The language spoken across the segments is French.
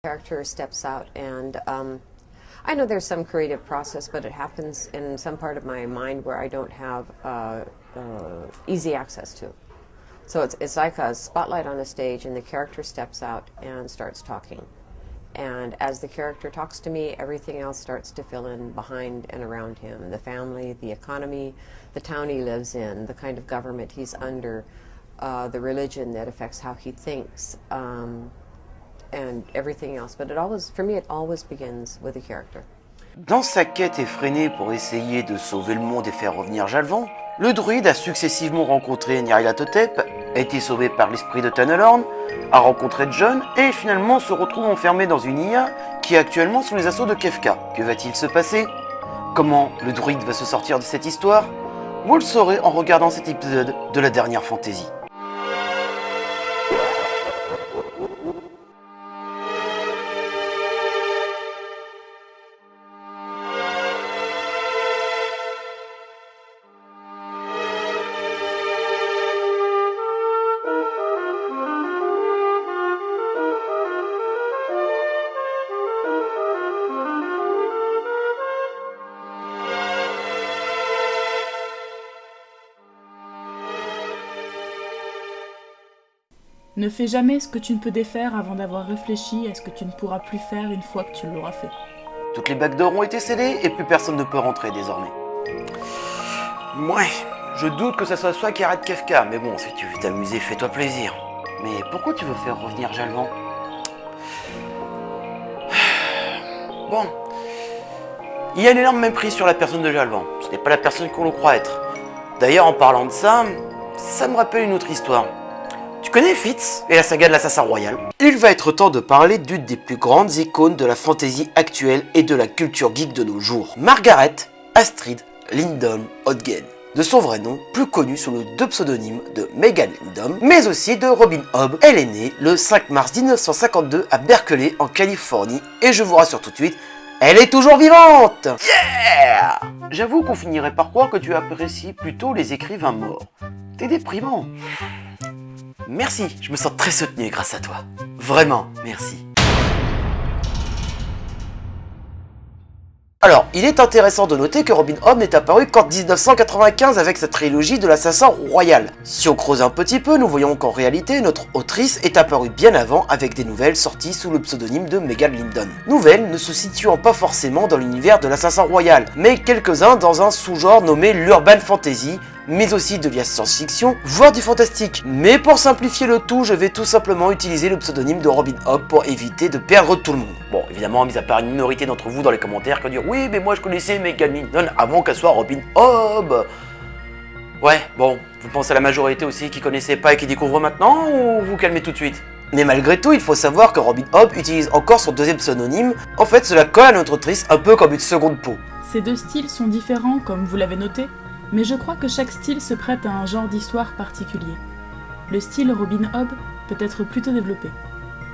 Character steps out and I know there's some creative process, but it happens in some part of my mind where I don't have easy access to. So it's like a spotlight on a stage and the character steps out and starts talking. And as the character talks to me, everything else starts to fill in behind and around him. The family, the economy, the town he lives in, the kind of government he's under, the religion that affects how he thinks, and everything else. But for me, it always begins with a character. Dans sa quête effrénée pour essayer de sauver le monde et faire revenir Jalvan, le druide a successivement rencontré Nyarlathotep, a été sauvé par l'esprit de Tanelorn, a rencontré John et finalement se retrouve enfermé dans une IA qui est actuellement sous les assauts de Kefka. Que va-t-il se passer? Comment le druide va se sortir de cette histoire? Vous le saurez en regardant cet épisode de la dernière fantaisie. Ne fais jamais ce que tu ne peux défaire avant d'avoir réfléchi à ce que tu ne pourras plus faire une fois que tu l'auras fait. Toutes les backdoors ont été scellées et plus personne ne peut rentrer désormais. Ouais, je doute que ça soit toi qui arrête Kefka, mais bon, si tu veux t'amuser, fais-toi plaisir. Mais pourquoi tu veux faire revenir Jalvan? Bon, il y a une énorme méprise sur la personne de Jalvan. Ce n'est pas la personne qu'on le croit être. D'ailleurs, en parlant de ça, ça me rappelle une autre histoire. Tu connais Fitz et la saga de l'assassin royal? Il va être temps de parler d'une des plus grandes icônes de la fantasy actuelle et de la culture geek de nos jours. Margaret Astrid Lyndon Hodgkin. De son vrai nom, plus connu sous le deux pseudonymes de Megan Lyndon, mais aussi de Robin Hobb. Elle est née le 5 mars 1952 à Berkeley en Californie et je vous rassure tout de suite, elle est toujours vivante! Yeah! J'avoue qu'on finirait par croire que tu apprécies plutôt les écrivains morts. T'es déprimant. Merci, je me sens très soutenu grâce à toi. Vraiment, merci. Alors, il est intéressant de noter que Robin Hobb n'est apparu qu'en 1995 avec sa trilogie de l'assassin royal. Si on creuse un petit peu, nous voyons qu'en réalité, notre autrice est apparue bien avant avec des nouvelles sorties sous le pseudonyme de Megan Lyndon. Nouvelles ne se situant pas forcément dans l'univers de l'assassin royal, mais quelques-uns dans un sous-genre nommé l'urban fantasy, mais aussi de la science-fiction, voire du fantastique. Mais pour simplifier le tout, je vais tout simplement utiliser le pseudonyme de Robin Hobb pour éviter de perdre tout le monde. Bon, évidemment, mis à part une minorité d'entre vous dans les commentaires qui vont dire « Oui, mais moi je connaissais Megan Lyndon avant qu'elle soit Robin Hobb !» Ouais, bon, vous pensez à la majorité aussi qui connaissait pas et qui découvre maintenant, ou vous calmez tout de suite? Mais malgré tout, il faut savoir que Robin Hobb utilise encore son deuxième pseudonyme. En fait, cela colle à notre autrice un peu comme une seconde peau. Ces deux styles sont différents, comme vous l'avez noté, mais je crois que chaque style se prête à un genre d'histoire particulier. Le style Robin Hobb peut être plutôt développé.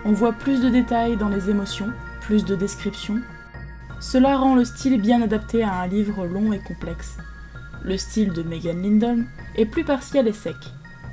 On voit plus de détails dans les émotions, plus de descriptions. Cela rend le style bien adapté à un livre long et complexe. Le style de Megan Lyndon est plus partiel et sec.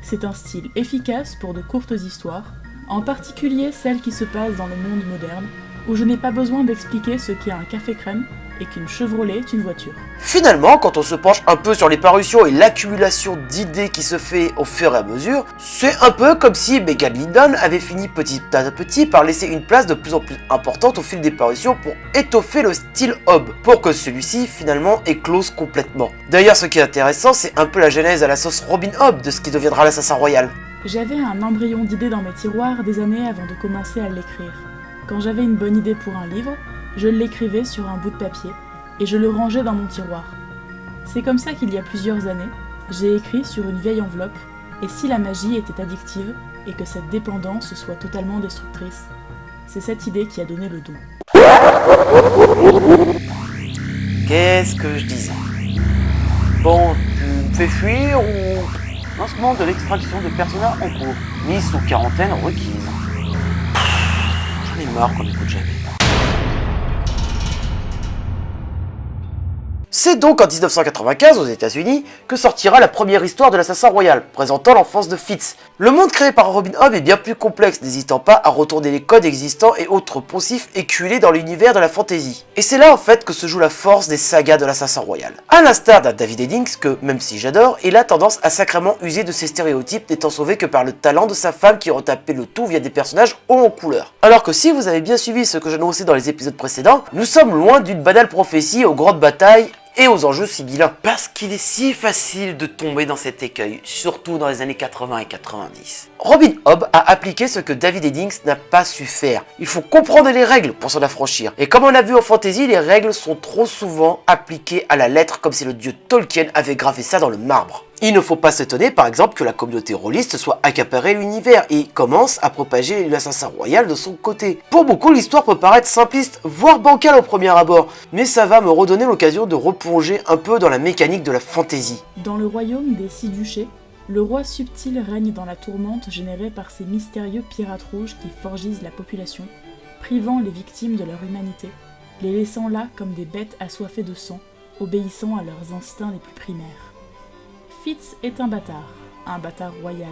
C'est un style efficace pour de courtes histoires, en particulier celles qui se passent dans le monde moderne, où je n'ai pas besoin d'expliquer ce qu'est un café crème et qu'une Chevrolet est une voiture. Finalement, quand on se penche un peu sur les parutions et l'accumulation d'idées qui se fait au fur et à mesure, c'est un peu comme si Megan Lyndon avait fini petit à petit par laisser une place de plus en plus importante au fil des parutions pour étoffer le style Hobb, pour que celui-ci finalement éclose complètement. D'ailleurs, ce qui est intéressant, c'est un peu la genèse à la sauce Robin Hobb de ce qui deviendra l'assassin royal. J'avais un embryon d'idée dans mes tiroirs des années avant de commencer à l'écrire. Quand j'avais une bonne idée pour un livre, je l'écrivais sur un bout de papier et je le rangeais dans mon tiroir. C'est comme ça qu'il y a plusieurs années, j'ai écrit sur une vieille enveloppe « Et si la magie était addictive et que cette dépendance soit totalement destructrice ?» C'est cette idée qui a donné le don. Qu'est-ce que je disais? Bon, tu me fais fuir ou... Lancement de l'extraction de Persona en cours. Mise sous quarantaine requise. J'en ai marre qu'on n'écoute jamais. C'est donc en 1995 aux États-Unis que sortira la première histoire de l'assassin royal, présentant l'enfance de Fitz. Le monde créé par Robin Hobb est bien plus complexe, n'hésitant pas à retourner les codes existants et autres poncifs éculés dans l'univers de la fantasy. Et c'est là en fait que se joue la force des sagas de l'assassin royal. À l'instar d'un David Eddings que, même si j'adore, il a tendance à sacrément user de ses stéréotypes, n'étant sauvé que par le talent de sa femme qui retapait le tout via des personnages hauts en couleur. Alors que si vous avez bien suivi ce que j'annonçais dans les épisodes précédents, nous sommes loin d'une banale prophétie aux grandes batailles et aux enjeux sibyllins. Parce qu'il est si facile de tomber dans cet écueil, surtout dans les années 80 et 90. Robin Hobb a appliqué ce que David Eddings n'a pas su faire. Il faut comprendre les règles pour s'en affranchir. Et comme on l'a vu en fantasy, les règles sont trop souvent appliquées à la lettre comme si le dieu Tolkien avait gravé ça dans le marbre. Il ne faut pas s'étonner par exemple que la communauté rôliste soit accaparée l'univers et commence à propager l'assassin royal de son côté. Pour beaucoup, l'histoire peut paraître simpliste, voire bancale au premier abord, mais ça va me redonner l'occasion de replonger un peu dans la mécanique de la fantasy. Dans le royaume des Six Duchés, le roi subtil règne dans la tourmente générée par ces mystérieux pirates rouges qui forgisent la population, privant les victimes de leur humanité, les laissant là comme des bêtes assoiffées de sang, obéissant à leurs instincts les plus primaires. Fitz est un bâtard royal,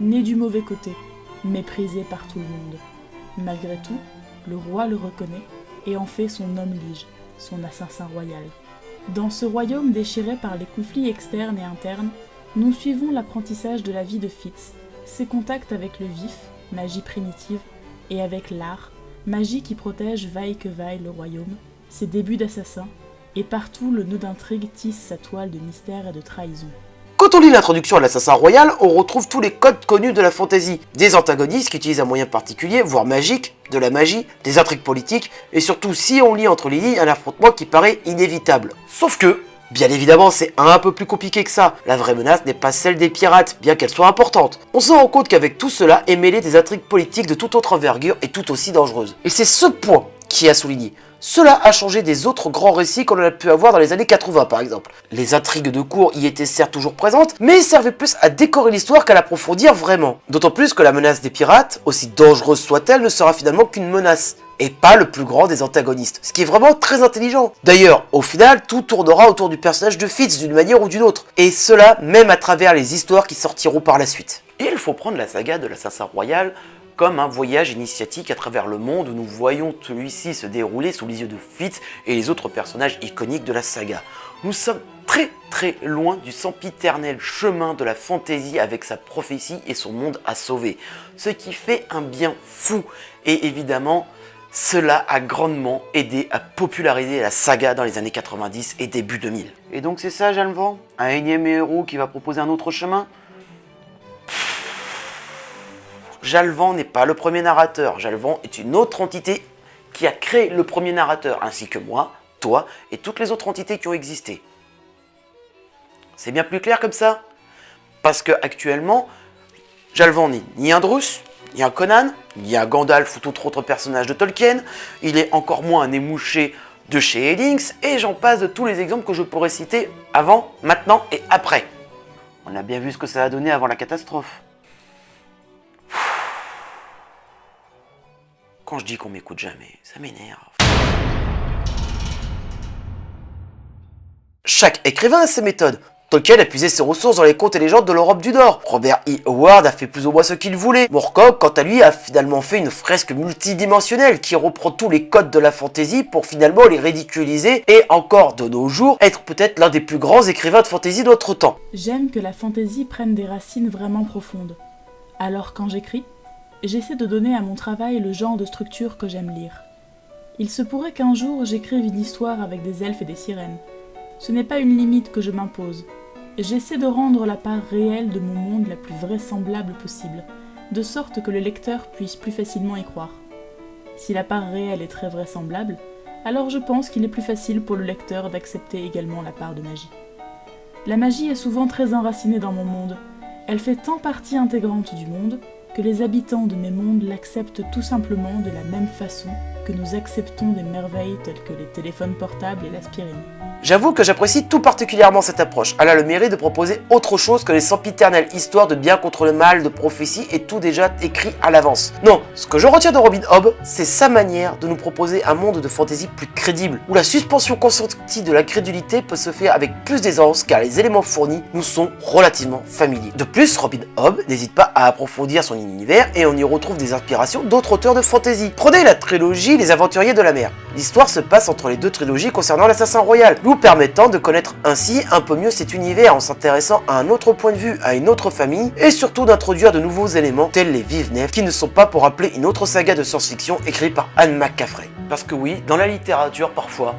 né du mauvais côté, méprisé par tout le monde. Malgré tout, le roi le reconnaît et en fait son homme-lige, son assassin royal. Dans ce royaume déchiré par les conflits externes et internes, nous suivons l'apprentissage de la vie de Fitz, ses contacts avec le vif, magie primitive, et avec l'art, magie qui protège vaille que vaille le royaume, ses débuts d'assassin, et partout le nœud d'intrigue tisse sa toile de mystère et de trahison. Quand on lit l'introduction à l'assassin royal, on retrouve tous les codes connus de la fantasy. Des antagonistes qui utilisent un moyen particulier, voire magique, de la magie, des intrigues politiques, et surtout si on lit entre les lignes un affrontement qui paraît inévitable. Sauf que, bien évidemment, c'est un peu plus compliqué que ça. La vraie menace n'est pas celle des pirates, bien qu'elle soit importante. On se rend compte qu'avec tout cela est mêlé des intrigues politiques de toute autre envergure et tout aussi dangereuses. Et c'est ce point qui a souligné. Cela a changé des autres grands récits qu'on a pu avoir dans les années 80 par exemple. Les intrigues de cour y étaient certes toujours présentes, mais servaient plus à décorer l'histoire qu'à l'approfondir vraiment. D'autant plus que la menace des pirates, aussi dangereuse soit-elle, ne sera finalement qu'une menace, et pas le plus grand des antagonistes, ce qui est vraiment très intelligent. D'ailleurs, au final, tout tournera autour du personnage de Fitz d'une manière ou d'une autre, et cela même à travers les histoires qui sortiront par la suite. Et il faut prendre la saga de l'assassin royal comme un voyage initiatique à travers le monde où nous voyons celui-ci se dérouler sous les yeux de Fitz et les autres personnages iconiques de la saga. Nous sommes très loin du sempiternel chemin de la fantaisie avec sa prophétie et son monde à sauver, ce qui fait un bien fou, et évidemment, cela a grandement aidé à populariser la saga dans les années 90 et début 2000. Et donc c'est ça, Jalvan? Un énième héros qui va proposer un autre chemin? Jalvan n'est pas le premier narrateur, Jalvan est une autre entité qui a créé le premier narrateur, ainsi que moi, toi et toutes les autres entités qui ont existé. C'est bien plus clair comme ça? Parce que actuellement, Jalvan n'est ni un Drus, ni un Conan, ni un Gandalf ou tout autre personnage de Tolkien, il est encore moins un émouché de chez Eddings, et j'en passe de tous les exemples que je pourrais citer avant, maintenant et après. On a bien vu ce que ça a donné avant la catastrophe. Quand je dis qu'on m'écoute jamais, ça m'énerve. Chaque écrivain a ses méthodes. Tolkien a puisé ses ressources dans les contes et légendes de l'Europe du Nord. Robert E. Howard a fait plus ou moins ce qu'il voulait. Moorcock, quant à lui, a finalement fait une fresque multidimensionnelle qui reprend tous les codes de la fantasy pour finalement les ridiculiser et encore de nos jours être peut-être l'un des plus grands écrivains de fantasy de notre temps. J'aime que la fantasy prenne des racines vraiment profondes. Alors quand j'écris, j'essaie de donner à mon travail le genre de structure que j'aime lire. Il se pourrait qu'un jour j'écrive une histoire avec des elfes et des sirènes. Ce n'est pas une limite que je m'impose. J'essaie de rendre la part réelle de mon monde la plus vraisemblable possible, de sorte que le lecteur puisse plus facilement y croire. Si la part réelle est très vraisemblable, alors je pense qu'il est plus facile pour le lecteur d'accepter également la part de magie. La magie est souvent très enracinée dans mon monde. Elle fait tant partie intégrante du monde que les habitants de mes mondes l'acceptent tout simplement de la même façon que nous acceptons des merveilles telles que les téléphones portables et l'aspirine. J'avoue que j'apprécie tout particulièrement cette approche. Elle a le mérite de proposer autre chose que les sempiternelles histoires de bien contre le mal, de prophéties et tout déjà écrit à l'avance. Non, ce que je retiens de Robin Hobb, c'est sa manière de nous proposer un monde de fantasy plus crédible, où la suspension consentie de la crédulité peut se faire avec plus d'aisance car les éléments fournis nous sont relativement familiers. De plus, Robin Hobb n'hésite pas à approfondir son univers et on y retrouve des inspirations d'autres auteurs de fantasy. Prenez la trilogie Les Aventuriers de la Mer. L'histoire se passe entre les deux trilogies concernant l'assassin royal, nous permettant de connaître ainsi un peu mieux cet univers en s'intéressant à un autre point de vue, à une autre famille, et surtout d'introduire de nouveaux éléments tels les vives nefs qui ne sont pas pour rappeler une autre saga de science-fiction écrite par Anne McCaffrey. Parce que oui, dans la littérature parfois,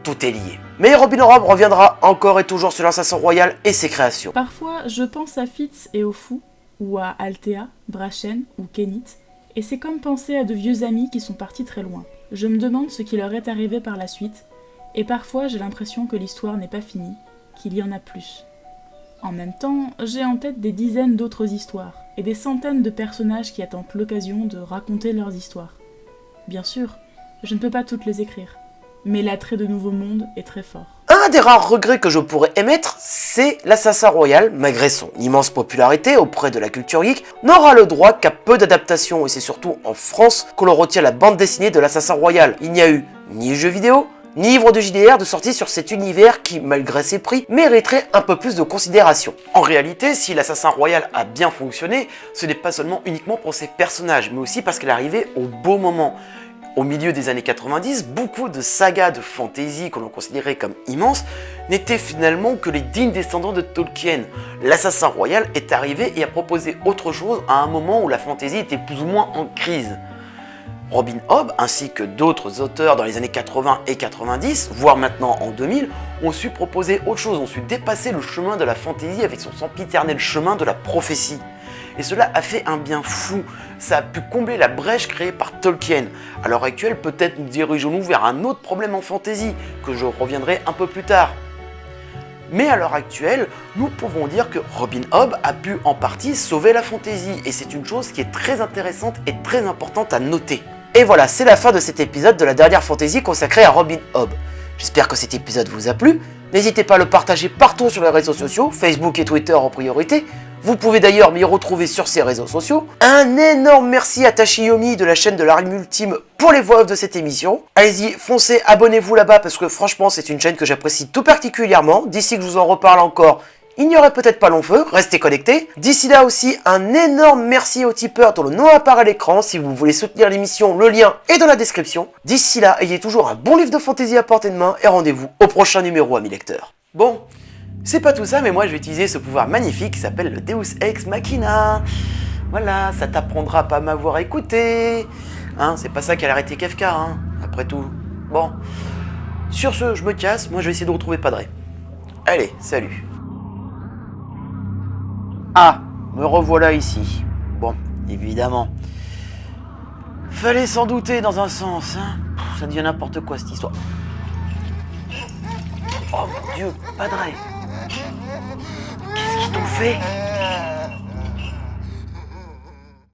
tout est lié. Mais Robin Hobb reviendra encore et toujours sur l'assassin royal et ses créations. Parfois, je pense à Fitz et au Fou, ou à Althea, Brachen ou Kenneth, et c'est comme penser à de vieux amis qui sont partis très loin. Je me demande ce qui leur est arrivé par la suite, et parfois j'ai l'impression que l'histoire n'est pas finie, qu'il y en a plus. En même temps, j'ai en tête des dizaines d'autres histoires, et des centaines de personnages qui attendent l'occasion de raconter leurs histoires. Bien sûr, je ne peux pas toutes les écrire, mais l'attrait de nouveaux mondes est très fort. Un des rares regrets que je pourrais émettre, c'est l'assassin royal, malgré son immense popularité auprès de la culture geek, n'aura le droit qu'à peu d'adaptations, et c'est surtout en France que l'on retient la bande dessinée de l'assassin royal. Il n'y a eu ni jeux vidéo, ni livre de JDR de sortie sur cet univers qui, malgré ses prix, mériterait un peu plus de considération. En réalité, si l'assassin royal a bien fonctionné, ce n'est pas seulement uniquement pour ses personnages, mais aussi parce qu'elle arrivait au beau moment. Au milieu des années 90, beaucoup de sagas de fantasy que l'on considérait comme immenses n'étaient finalement que les dignes descendants de Tolkien. L'assassin royal est arrivé et a proposé autre chose à un moment où la fantasy était plus ou moins en crise. Robin Hobb, ainsi que d'autres auteurs dans les années 80 et 90, voire maintenant en 2000, ont su proposer autre chose, ont su dépasser le chemin de la fantasy avec son sempiternel chemin de la prophétie. Et cela a fait un bien fou, ça a pu combler la brèche créée par Tolkien. À l'heure actuelle, peut-être nous dirigeons-nous vers un autre problème en fantasy, que je reviendrai un peu plus tard. Mais à l'heure actuelle, nous pouvons dire que Robin Hobb a pu en partie sauver la fantasy, et c'est une chose qui est très intéressante et très importante à noter. Et voilà, c'est la fin de cet épisode de la dernière fantasy consacrée à Robin Hobb. J'espère que cet épisode vous a plu, n'hésitez pas à le partager partout sur les réseaux sociaux, Facebook et Twitter en priorité. Vous pouvez d'ailleurs m'y retrouver sur ces réseaux sociaux. Un énorme merci à Tashiyomi de la chaîne de l'Arme Ultime pour les voix off de cette émission. Allez-y, foncez, abonnez-vous là-bas parce que franchement c'est une chaîne que j'apprécie tout particulièrement. D'ici que je vous en reparle encore, il n'y aurait peut-être pas long feu, restez connectés. D'ici là aussi, un énorme merci aux tipeurs dont le nom apparaît à l'écran. Si vous voulez soutenir l'émission, le lien est dans la description. D'ici là, ayez toujours un bon livre de fantasy à portée de main et rendez-vous au prochain numéro, amis lecteurs. Bon. C'est pas tout ça, mais moi je vais utiliser ce pouvoir magnifique qui s'appelle le Deus Ex Machina. Voilà, ça t'apprendra à pas m'avoir écouté. Hein, c'est pas ça qui a arrêté Kafka, hein, après tout. Bon. Sur ce, je me casse, moi je vais essayer de retrouver Padré. Allez, salut. Ah, me revoilà ici. Bon, évidemment. Fallait s'en douter dans un sens, hein. Ça devient n'importe quoi cette histoire. Oh mon Dieu, Padré. Qu'est-ce qu'ils t'ont fait ?